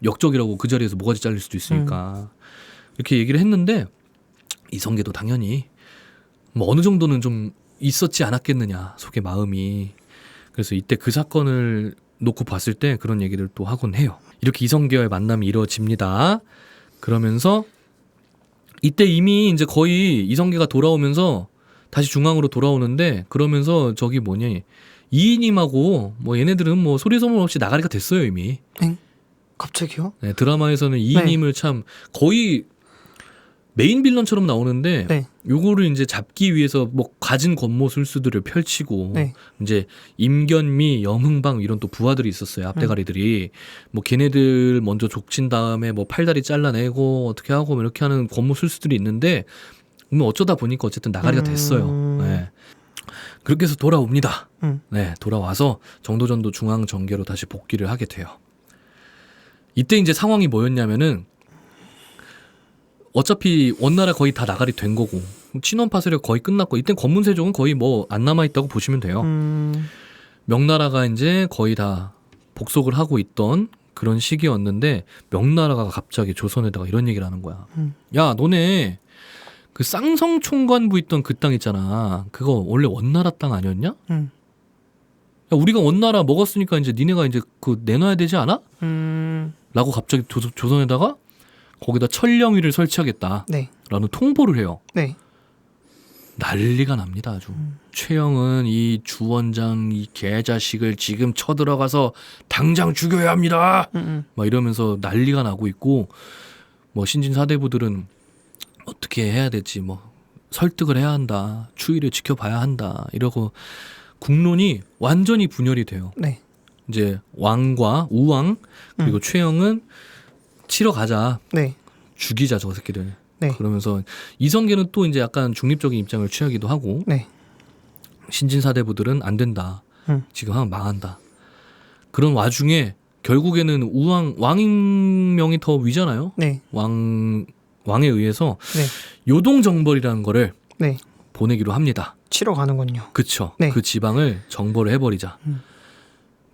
역적이라고 그 자리에서 모가지 잘릴 수도 있으니까 이렇게 얘기를 했는데 이성계도 당연히 뭐 어느 정도는 좀 있었지 않았겠느냐 속의 마음이. 그래서 이때 그 사건을 놓고 봤을 때 그런 얘기를 또 하곤 해요. 이렇게 이성계와의 만남이 이루어집니다. 그러면서 이때 이미 이제 거의 이성계가 돌아오면서 다시 중앙으로 돌아오는데 그러면서 저기 이인임하고 뭐 얘네들은 뭐 소리 소문 없이 나가리가 됐어요 이미. 갑자기요? 네, 드라마에서는 이인임을 참 거의 메인 빌런처럼 나오는데 요거를 이제 잡기 위해서 뭐 가진 권모술수들을 펼치고 이제 임견미, 염흥방 이런 또 부하들이 있었어요. 앞대가리들이. 뭐 걔네들 먼저 족친 다음에 뭐 팔다리 잘라내고 어떻게 하고 뭐 이렇게 하는 권모술수들이 있는데 어쩌다 보니까 어쨌든 나가리가 됐어요. 네. 그렇게 해서 돌아옵니다. 네, 돌아와서 정도전도 중앙 정계로 다시 복귀를 하게 돼요. 이때 이제 상황이 뭐였냐면은 어차피 원나라 거의 다 나가리 된 거고 친원 파쇄력 거의 끝났고 이때 권문세종은 거의 뭐 안 남아 있다고 보시면 돼요. 명나라가 이제 거의 다 복속을 하고 있던 그런 시기였는데 명나라가 갑자기 조선에다가 이런 얘기를 하는 거야. 야 너네 그 쌍성 총관부 있던 그 땅 있잖아. 그거 원래 원나라 땅 아니었냐? 야 우리가 원나라 먹었으니까 이제 니네가 이제 그 내놔야 되지 않아? 라고 갑자기 조선에다가 거기다 천령위를 설치하겠다. 라는 통보를 해요. 난리가 납니다 아주. 최영은 이 주원장 이 개자식을 지금 쳐들어가서 당장 죽여야 합니다. 막 이러면서 난리가 나고 있고 뭐 신진 사대부들은 어떻게 해야 될지 뭐 설득을 해야 한다. 추이를 지켜봐야 한다. 이러고 국론이 완전히 분열이 돼요. 이제 왕과 우왕 그리고 최영은 치러 가자. 네. 죽이자 저 새끼들. 네. 그러면서 이성계는 또 이제 약간 중립적인 입장을 취하기도 하고 네. 신진사대부들은 안 된다. 지금 하면 망한다. 그런 와중에 결국에는 왕명이 더 위잖아요. 네. 왕에 의해서 네. 요동정벌이라는 거를 네. 보내기로 합니다. 치러 가는군요. 그쵸. 네. 그 지방을 정벌을 해버리자.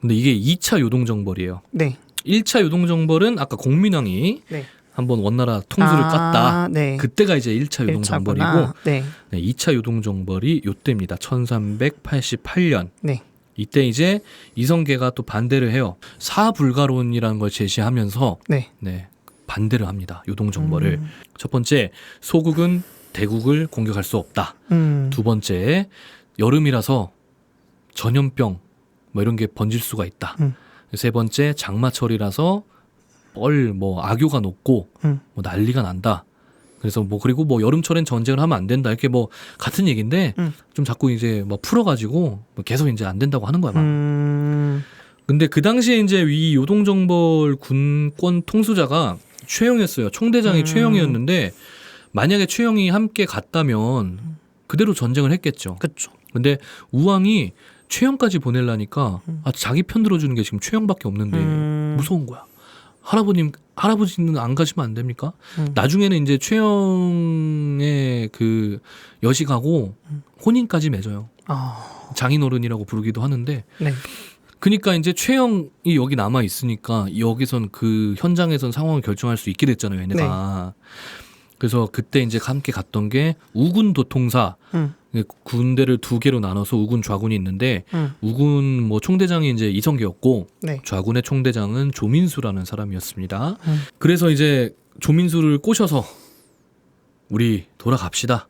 근데 이게 2차 요동정벌이에요. 네. 1차 요동정벌은 아까 공민왕이 네. 한번 원나라 통수를 깠다. 네. 그때가 이제 1차 요동정벌이고 네. 네, 2차 요동정벌이 요때입니다. 1388년. 네. 이때 이제 이성계가 또 반대를 해요. 사불가론이라는 걸 제시하면서 네. 네, 반대를 합니다. 요동정벌을. 첫 번째, 소국은 대국을 공격할 수 없다. 두 번째, 여름이라서 전염병 뭐 이런 게 번질 수가 있다. 세 번째, 장마철이라서 악효가 높고 뭐 난리가 난다. 그래서 뭐 그리고 뭐 여름철엔 전쟁을 하면 안 된다. 이렇게 뭐 같은 얘기인데 좀 자꾸 이제 뭐 풀어가지고 뭐 계속 이제 안 된다고 하는 거야. 막. 근데 그 당시에 이제 이 요동정벌 군권 통수자가 최영이었어요. 총대장이 최영이었는데 만약에 최영이 함께 갔다면 그대로 전쟁을 했겠죠. 그렇죠. 근데 우왕이 최영까지 보내려니까 자기 편 들어주는 게 지금 최영밖에 없는데 무서운 거야. 할아버지는 안 가시면 안 됩니까? 나중에는 이제 최영의 그 여식하고 혼인까지 맺어요. 장인어른이라고 부르기도 하는데. 네. 그러니까 이제 최영이 여기 남아 있으니까 여기선 그 현장에선 상황을 결정할 수 있게 됐잖아요, 얘네가. 네. 그래서 그때 이제 함께 갔던 게 우군 도통사. 군대를 두 개로 나눠서 우군 좌군이 있는데 우군 뭐 총대장이 이제 이성계였고 네. 좌군의 총대장은 조민수라는 사람이었습니다. 그래서 이제 조민수를 꼬셔서 우리 돌아갑시다.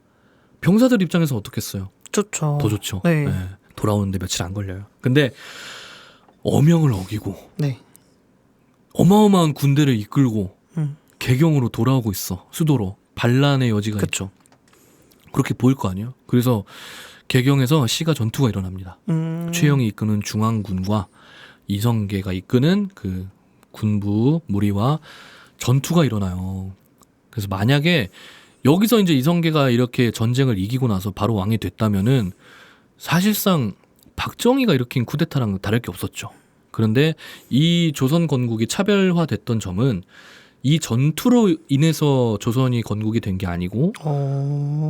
병사들 입장에서 어떻겠어요? 좋죠. 더 좋죠. 네. 네. 돌아오는데 며칠 안 걸려요. 근데 어명을 어기고 네. 어마어마한 군대를 이끌고 개경으로 돌아오고 있어. 수도로. 반란의 여지가 있죠. 그렇게 보일 거 아니에요. 그래서 개경에서 시가 전투가 일어납니다. 최영이 이끄는 중앙군과 이성계가 이끄는 그 군부 무리와 전투가 일어나요. 그래서 만약에 여기서 이제 이성계가 이렇게 전쟁을 이기고 나서 바로 왕이 됐다면은 사실상 박정희가 일으킨 쿠데타랑 다를 게 없었죠. 그런데 이 조선 건국이 차별화됐던 점은 이 전투로 인해서 조선이 건국이 된 게 아니고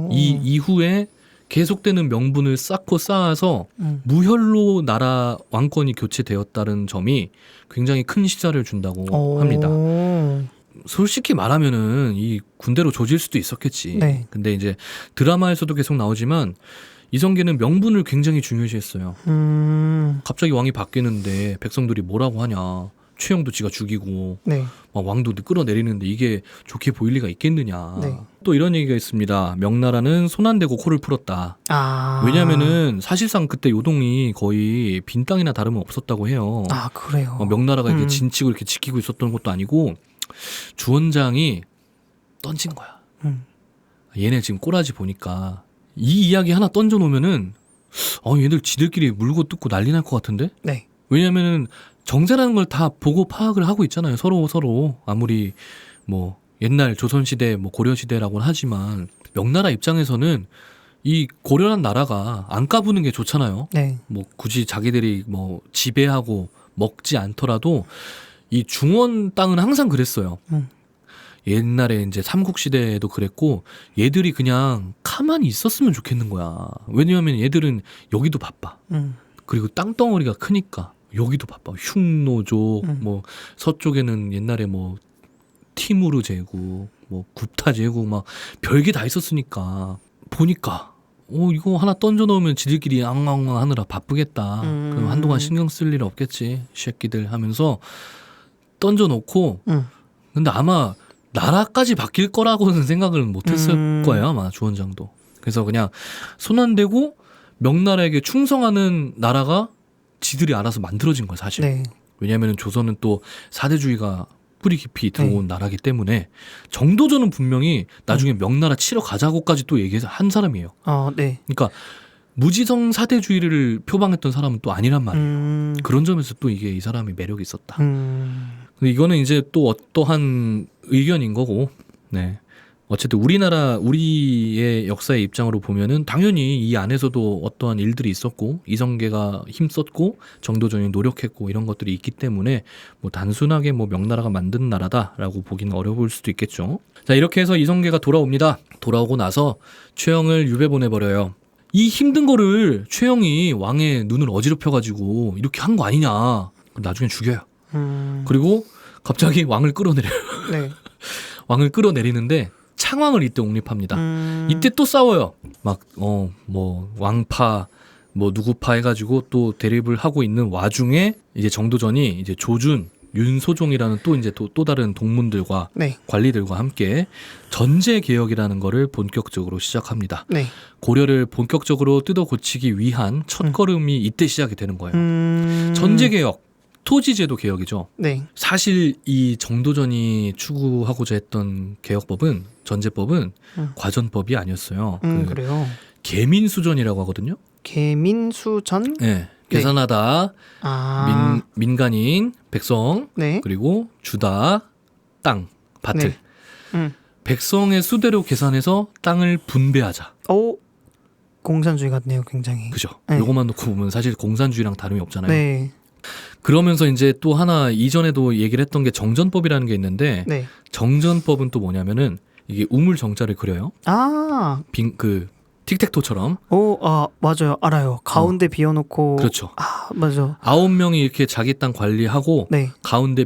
이 이후에 계속되는 명분을 쌓아서 무혈로 나라 왕권이 교체되었다는 점이 굉장히 큰 시사를 준다고 합니다. 솔직히 말하면은 이 군대로 조질 수도 있었겠지. 네. 근데 이제 드라마에서도 계속 나오지만 이성계는 명분을 굉장히 중요시했어요. 갑자기 왕이 바뀌는데 백성들이 뭐라고 하냐. 최영도 지가 죽이고 네. 막 왕도 끌어내리는데 이게 좋게 보일 리가 있겠느냐. 네. 또 이런 얘기가 있습니다. 명나라는 손 안 대고 코를 풀었다. 왜냐하면은 사실상 그때 요동이 거의 빈 땅이나 다름은 없었다고 해요. 그래요. 명나라가 이렇게 진치고 이렇게 지키고 있었던 것도 아니고 주원장이 던진 거야. 얘네 지금 꼬라지 보니까 이 이야기 하나 던져 놓으면은 얘들 지들끼리 물고 뜯고 난리 날 것 같은데. 네. 왜냐하면은 정세라는 걸 다 보고 파악을 하고 있잖아요. 서로 아무리 뭐 옛날 조선시대 뭐 고려시대라고는 하지만 명나라 입장에서는 이 고려란 나라가 안 까부는 게 좋잖아요. 네. 뭐 굳이 자기들이 뭐 지배하고 먹지 않더라도 이 중원 땅은 항상 그랬어요. 옛날에 이제 삼국시대에도 그랬고 얘들이 그냥 가만히 있었으면 좋겠는 거야. 왜냐하면 얘들은 여기도 바빠. 그리고 땅덩어리가 크니까 여기도 바빠. 흉노족, 뭐 서쪽에는 옛날에 뭐 티무르 제국, 뭐 굽타 제국 막 별게 다 있었으니까 보니까 이거 하나 던져 놓으면 지들끼리 앙앙 하느라 바쁘겠다. 그럼 한동안 신경 쓸 일 없겠지. 새끼들 하면서 던져 놓고 근데 아마 나라까지 바뀔 거라고는 생각을 못 했을 거예요. 아마 주원장도. 그래서 그냥 손 안 대고 명나라에게 충성하는 나라가 지들이 알아서 만들어진 거야 사실. 네. 왜냐하면 조선은 또 사대주의가 뿌리 깊이 들어온 나라기 때문에 정도전은 분명히 나중에 명나라 치러 가자고까지 또 얘기해서 한 사람이에요. 네. 그러니까 무지성 사대주의를 표방했던 사람은 또 아니란 말이에요. 그런 점에서 또 이게 이 사람이 매력이 있었다. 근데 이거는 이제 또 어떠한 의견인 거고, 네. 어쨌든 우리의 역사의 입장으로 보면은 당연히 이 안에서도 어떠한 일들이 있었고 이성계가 힘썼고 정도전이 노력했고 이런 것들이 있기 때문에 뭐 단순하게 뭐 명나라가 만든 나라다라고 보기는 어려울 수도 있겠죠. 자, 이렇게 해서 이성계가 돌아옵니다. 돌아오고 나서 최영을 유배 보내버려요. 이 힘든 거를 최영이 왕의 눈을 어지럽혀가지고 이렇게 한 거 아니냐. 나중에 죽여요. 그리고 갑자기 왕을 끌어내려요. 네. 왕을 끌어내리는데 창왕을 이때 옹립합니다. 이때 또 싸워요. 막 뭐 왕파 뭐 누구파 해가지고 또 대립을 하고 있는 와중에 이제 정도전이 이제 조준, 윤소종이라는 또 이제 또 다른 동문들과 네. 관리들과 함께 전제 개혁이라는 거를 본격적으로 시작합니다. 네. 고려를 본격적으로 뜯어 고치기 위한 첫 걸음이 이때 시작이 되는 거예요. 전제 개혁. 토지제도 개혁이죠. 네. 사실 이 정도전이 추구하고자 했던 개혁법은 전제법은 과전법이 아니었어요. 그래요. 계민수전이라고 하거든요. 계민수전? 네. 계산하다 민간인 백성 네. 그리고 주다 땅 밭을 네. 백성의 수대로 계산해서 땅을 분배하자. 오, 공산주의 같네요, 굉장히. 그죠. 네. 요것만 놓고 보면 사실 공산주의랑 다름이 없잖아요. 네. 그러면서 이제 또 하나 이전에도 얘기를 했던 게 정전법이라는 게 있는데 네. 정전법은 또 뭐냐면은 이게 우물 정자를 그려요. 그 틱택토처럼. 맞아요. 알아요. 가운데 비워놓고. 그렇죠. 맞아. 9명이 이렇게 자기 땅 관리하고 네. 가운데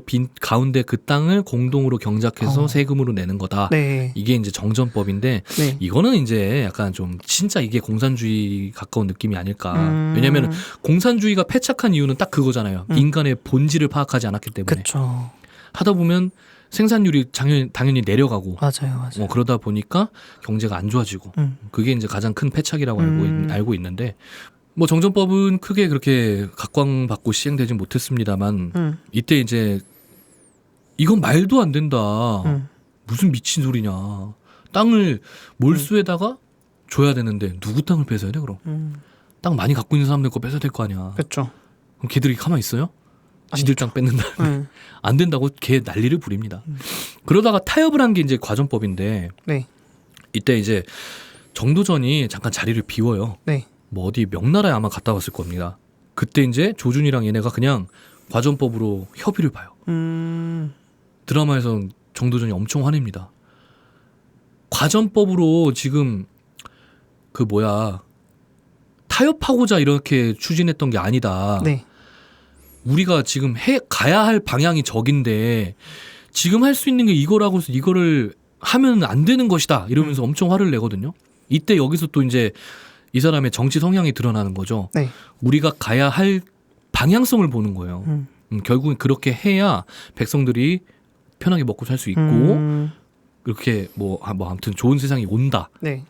그 땅을 공동으로 경작해서 세금으로 내는 거다. 네. 이게 이제 정전법인데 네. 이거는 이제 약간 좀 진짜 이게 공산주의 가까운 느낌이 아닐까. 왜냐하면 공산주의가 패착한 이유는 딱 그거잖아요. 인간의 본질을 파악하지 않았기 때문에. 그렇죠. 하다 보면 생산율이 당연히 내려가고 맞아요. 그러다 보니까 경제가 안 좋아지고 그게 이제 가장 큰 패착이라고 알고 있는데 뭐 정전법은 크게 그렇게 각광받고 시행되진 못했습니다만 이때 이제 이건 말도 안 된다. 무슨 미친 소리냐. 땅을 몰수에다가 줘야 되는데 누구 땅을 뺏어야 돼 그럼? 땅 많이 갖고 있는 사람들 거 뺏어야 될 거 아니야. 그렇죠. 그럼 걔들이 가만히 있어요? 지들 땅 뺏는다. 안 된다고 걔 난리를 부립니다. 그러다가 타협을 한 게 이제 과전법인데 네. 이때 이제 정도전이 잠깐 자리를 비워요. 네. 뭐 어디 명나라에 아마 갔다 왔을 겁니다. 그때 이제 조준이랑 얘네가 그냥 과전법으로 협의를 봐요. 드라마에서 정도전이 엄청 화냅니다. 과전법으로 지금 타협하고자 이렇게 추진했던 게 아니다. 네. 우리가 지금 가야 할 방향이 저긴데 지금 할 수 있는 게 이거라고 해서 이거를 하면 안 되는 것이다 이러면서 엄청 화를 내거든요. 이때 여기서 또 이제 이 사람의 정치 성향이 드러나는 거죠. 네. 우리가 가야 할 방향성을 보는 거예요. 결국은 그렇게 해야 백성들이 편하게 먹고 살 수 있고 그렇게 뭐 아무튼 좋은 세상이 온다. 네.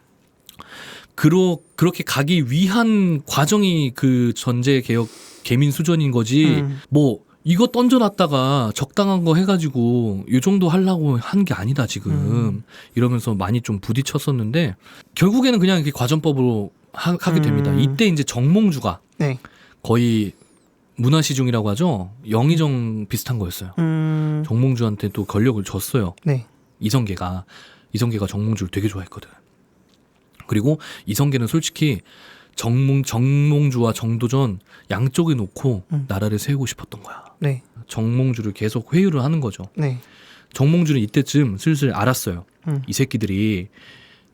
그렇게 가기 위한 과정이 그 전제 개혁 계민수전인 거지. 뭐 이거 던져놨다가 적당한 거 해가지고 이 정도 하려고 한 게 아니다 지금. 이러면서 많이 좀 부딪혔었는데 결국에는 그냥 이렇게 과전법으로 하게 됩니다. 이때 이제 정몽주가 네. 거의 문화시중이라고 하죠. 영의정 비슷한 거였어요. 정몽주한테 또 권력을 줬어요. 네. 이성계가 정몽주를 되게 좋아했거든. 그리고 이성계는 솔직히 정몽주와 정도전 양쪽에 놓고 나라를 세우고 싶었던 거야. 네. 정몽주를 계속 회유를 하는 거죠. 네. 정몽주는 이때쯤 슬슬 알았어요. 이 새끼들이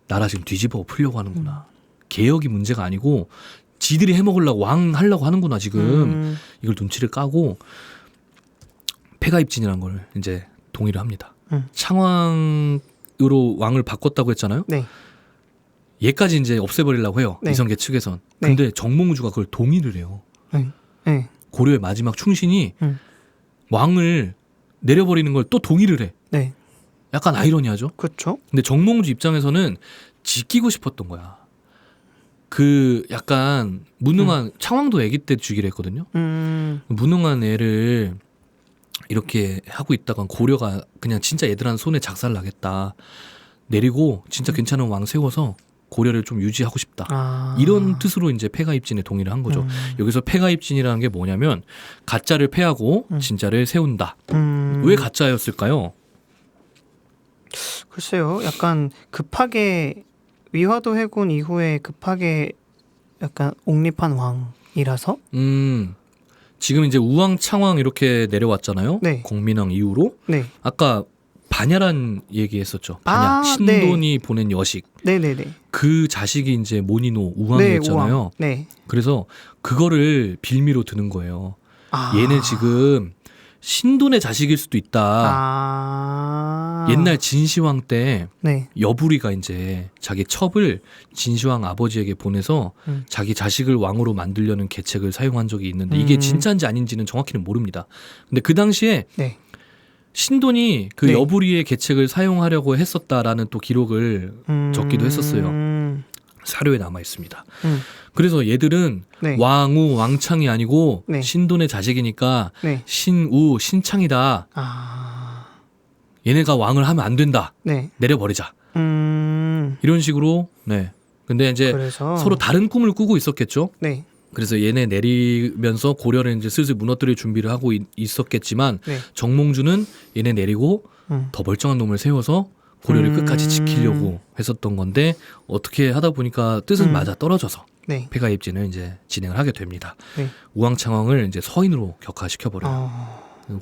나라 지금 뒤집어 엎으려고 하는구나. 개혁이 문제가 아니고 지들이 해먹으려고 왕 하려고 하는구나 지금. 이걸 눈치를 까고 폐가입진이라는 걸 이제 동의를 합니다. 창왕으로 왕을 바꿨다고 했잖아요. 네. 얘까지 이제 없애버리려고 해요. 네. 이성계 측에선. 네. 근데 정몽주가 그걸 동의를 해요. 네. 네. 고려의 마지막 충신이 왕을 내려버리는 걸 또 동의를 해. 네. 약간 아이러니하죠. 그렇죠. 근데 정몽주 입장에서는 지키고 싶었던 거야. 그 약간 무능한 창왕도 아기 때 죽이려 했거든요. 무능한 애를 이렇게 하고 있다간 고려가 그냥 진짜 애들한테 손에 작살 나겠다. 내리고 진짜 괜찮은 왕 세워서 고려를 좀 유지하고 싶다. 이런 뜻으로 이제 폐가입진에 동의를 한 거죠. 여기서 폐가입진이라는 게 뭐냐면 가짜를 폐하고 진짜를 세운다. 왜 가짜였을까요? 글쎄요. 약간 급하게 위화도 해군 이후에 급하게 약간 옹립한 왕이라서? 지금 이제 우왕창왕 이렇게 내려왔잖아요. 네. 공민왕 이후로. 네. 아까 반야란 얘기했었죠. 반야. 신돈이 보낸 여식. 네네네. 그 자식이 이제 모니노 우왕이었잖아요. 네, 우왕. 네. 그래서 그거를 빌미로 드는 거예요. 얘네 지금 신돈의 자식일 수도 있다. 옛날 진시황 때 네. 여부리가 이제 자기 첩을 진시황 아버지에게 보내서 자기 자식을 왕으로 만들려는 계책을 사용한 적이 있는데 이게 진짜인지 아닌지는 정확히는 모릅니다. 근데 그 당시에 네. 신돈이 그 네. 여부리의 계책을 사용하려고 했었다라는 또 기록을 적기도 했었어요. 사료에 남아 있습니다. 그래서 얘들은 네. 왕우, 왕창이 아니고 네. 신돈의 자식이니까 네. 신우, 신창이다. 얘네가 왕을 하면 안 된다. 네. 내려버리자. 이런 식으로. 네. 근데 이제 그래서 서로 다른 꿈을 꾸고 있었겠죠. 네. 그래서 얘네 내리면서 고려를 이제 슬슬 무너뜨릴 준비를 하고 있었겠지만 네. 정몽주는 얘네 내리고 더 멀쩡한 놈을 세워서 고려를 끝까지 지키려고 했었던 건데 어떻게 하다 보니까 뜻은 맞아 떨어져서 네. 폐가입진을 이제 진행을 하게 됩니다. 네. 우왕창왕을 이제 서인으로 격하시켜 버려요.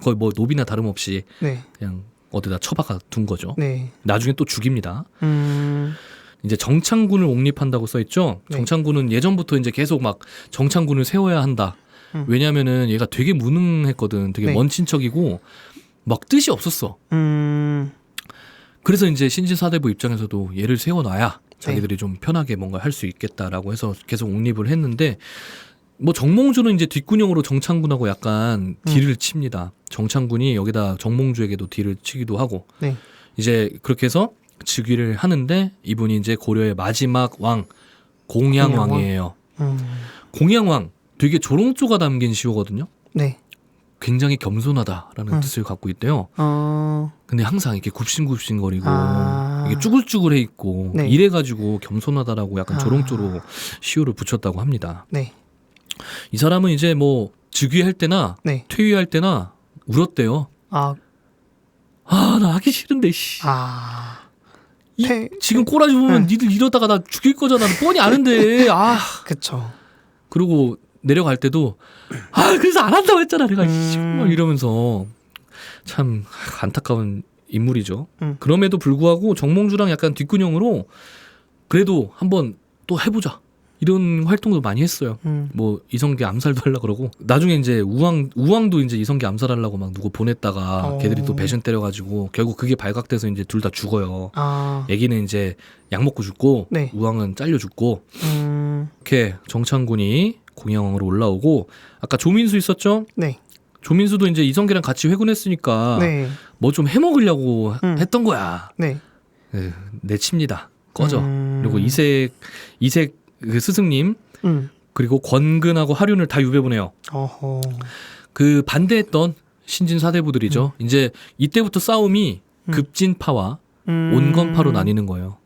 거의 뭐 노비나 다름없이 네. 그냥 어디다 처박아 둔 거죠. 네. 나중에 또 죽입니다. 이제 정창군을 옹립한다고 써 있죠. 네. 정창군은 예전부터 이제 계속 막 정창군을 세워야 한다. 왜냐면은 얘가 되게 무능했거든. 되게 네. 먼 친척이고 막 뜻이 없었어. 그래서 이제 신진사대부 입장에서도 얘를 세워놔야 자기들이 좀 편하게 뭔가 할 수 있겠다라고 해서 계속 옹립을 했는데 뭐 정몽주는 이제 뒷구녕으로 정창군하고 약간 딜을 칩니다. 정창군이 여기다 정몽주에게도 딜을 치기도 하고 네. 이제 그렇게 해서 즉위를 하는데 이분이 이제 고려의 마지막 왕 공양왕이에요. 공양왕 되게 조롱조가 담긴 시호거든요. 네. 굉장히 겸손하다라는 뜻을 갖고 있대요. 근데 항상 이렇게 굽신굽신거리고 이게 쭈글쭈글해 있고 네. 이래가지고 겸손하다라고 약간 조롱조로 시호를 붙였다고 합니다. 네. 이 사람은 이제 뭐 즉위할 때나 네. 퇴위할 때나 울었대요. 나 하기 싫은데 씨. 지금 꼬라지 보면 니들 이러다가 나 죽일 거잖아. 뻔히 아는데. 그쵸. 그리고 내려갈 때도 그래서 안 한다고 했잖아. 내가 막 이러면서 참 안타까운 인물이죠. 그럼에도 불구하고 정몽주랑 약간 뒷구녕으로 그래도 한번 또 해보자. 이런 활동도 많이 했어요. 뭐 이성계 암살도 하려고 그러고 나중에 이제 우왕도 이제 이성계 암살하려고 막 누구 보냈다가 걔들이 또 배신 때려가지고 결국 그게 발각돼서 이제 둘 다 죽어요. 애기는 이제 약 먹고 죽고 네. 우왕은 잘려 죽고 이렇게 정창군이 공양왕으로 올라오고 아까 조민수 있었죠? 네. 조민수도 이제 이성계랑 같이 회군했으니까 네. 뭐 좀 해먹으려고 했던 거야. 네. 내칩니다. 꺼져. 그리고 이색 그 스승님 그리고 권근하고 하륜을 다 유배보내요. 그 반대했던 신진 사대부들이죠. 이제 이때부터 싸움이 급진파와 온건파로 나뉘는 거예요.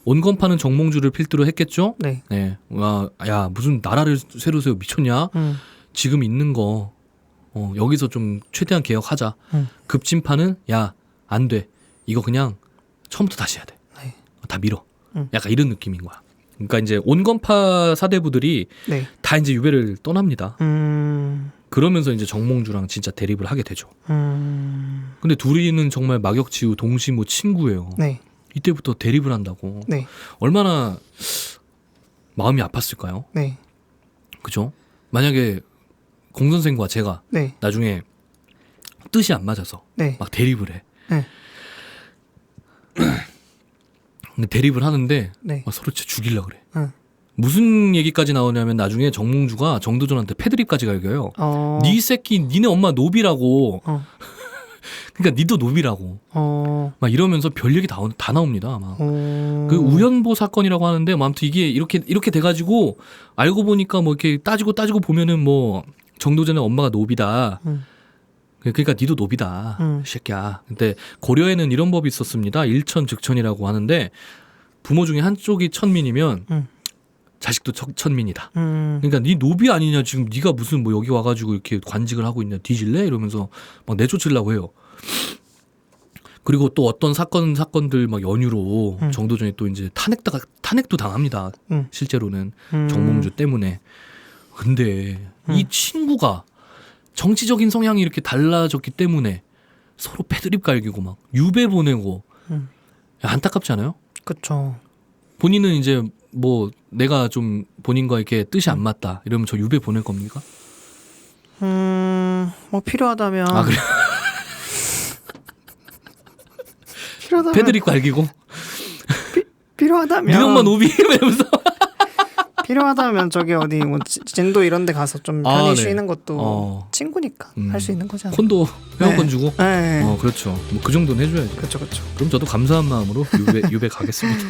온건파는 정몽주를 필두로 했겠죠. 네. 네. 야 무슨 나라를 새로 세워 미쳤냐? 지금 있는 거 여기서 좀 최대한 개혁하자. 급진파는 야 안 돼. 이거 그냥 처음부터 다시 해야 돼. 네. 다 밀어. 약간 이런 느낌인 거야. 그러니까 이제 온건파 사대부들이 네. 다 이제 유배를 떠납니다. 그러면서 이제 정몽주랑 진짜 대립을 하게 되죠. 근데 둘이는 정말 막역지우 동시모 친구예요. 네. 이때부터 대립을 한다고. 네. 얼마나 마음이 아팠을까요? 네. 그죠? 만약에 공 선생과 제가 네. 나중에 뜻이 안 맞아서 네. 막 대립을 해. 네. 근데 대립을 하는데 네. 서로 진짜 죽이려고 그래. 무슨 얘기까지 나오냐면 나중에 정몽주가 정도전한테 패드립까지 갈겨요. 니 새끼 니네 엄마 노비라고. 그러니까 니도 노비라고. 막 이러면서 별 얘기 다 나옵니다. 아마. 그 우현보 사건이라고 하는데 뭐 아무튼 이게 이렇게 돼가지고 알고 보니까 뭐 이렇게 따지고 보면은 뭐 정도전의 엄마가 노비다. 그러니까 니도 노비다. 이 새끼야. 근데 고려에는 이런 법이 있었습니다. 일천즉천이라고 하는데 부모 중에 한쪽이 천민이면 자식도 천민이다. 그러니까 네 노비 아니냐 지금 네가 무슨 뭐 여기 와가지고 이렇게 관직을 하고 있냐 뒤질래 이러면서 막 내쫓으려고 해요. 그리고 또 어떤 사건들 막 연유로 정도전이 또 이제 탄핵도 당합니다. 실제로는 정몽주 때문에. 근데 이 친구가 정치적인 성향이 이렇게 달라졌기 때문에 서로 패드립 갈기고 막 유배 보내고 안타깝지 않아요? 그렇죠. 본인은 이제 뭐 내가 좀 본인과 이렇게 뜻이 안 맞다 이러면 저 유배 보낼 겁니까? 뭐 필요하다면. 아 그래? 필요하다면. 패드립 갈기고? 필요하다면. 니엄마 노비 이러면서. 필요하다면 저기 어디 뭐 진도 이런 데 가서 좀 편히 네. 쉬는 것도 친구니까 할 수 있는 거잖아요. 콘도 회원권 네. 주고? 네. 그렇죠. 뭐 그 정도는 해줘야죠. 그렇죠. 그럼 저도 감사한 마음으로 유배 가겠습니다.